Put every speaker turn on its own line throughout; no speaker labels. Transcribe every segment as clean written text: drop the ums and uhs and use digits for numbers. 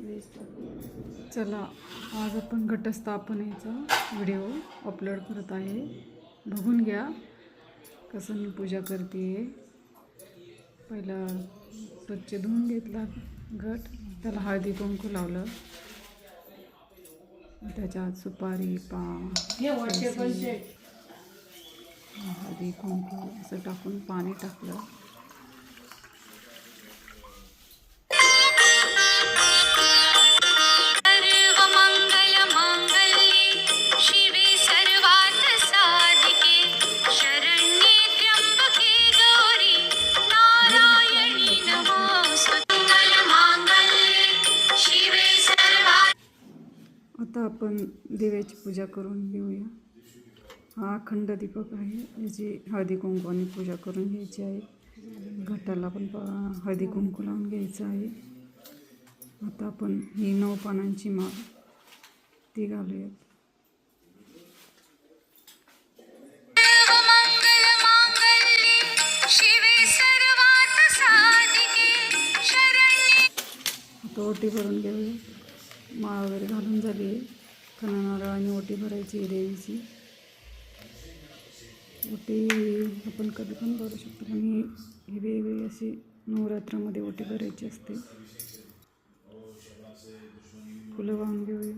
चला, आज आपण घटस्थापनेचा व्हिडिओ अपलोड करत आहे. बघून घ्या कसं मी पूजा करते. पहिला स्वच्छ धुवून घेतला घट, त्याला हळदी कुंकू लावलं, त्याच्यात सुपारी पान हळदी कुंकू असं टाकून पाणी टाकलं. आता आपण देवाची पूजा करून घेऊया. हा अखंड दीपक आहे, याची हळदी कुंकवाने पूजा करून घ्यायची आहे. घटाला पण हळदी कुंकू लावून घ्यायचं आहे. आता आपण ही 9 पानांची माळ ती घालूयात. आता ओटी भरून घेऊया. माळ वगैरे घालून झाली आहे. नारळाने ओटी भरायची आहे देवीची. ओटी आपण कधी पण भरू शकतो, पण ही वेगवेगळी अशी नवरात्रामध्ये ओटी भरायची असते. फुलं वाहून घेऊया.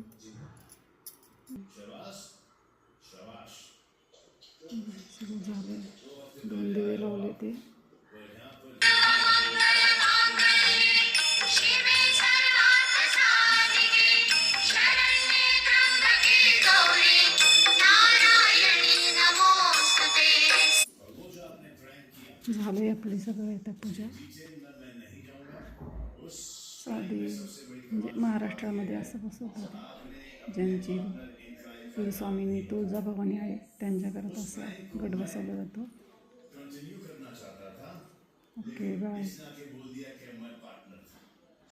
सगळं झालं. 2 दिवे लावले ते. झाले आपली सगळं आता पूजा. साधी म्हणजे महाराष्ट्रामध्ये असं बसवतात. ज्यांची कुलस्वामिनी तुळजाभवानी आहे त्यांच्या घरात असं गट बसवला जातो. Okay, bye.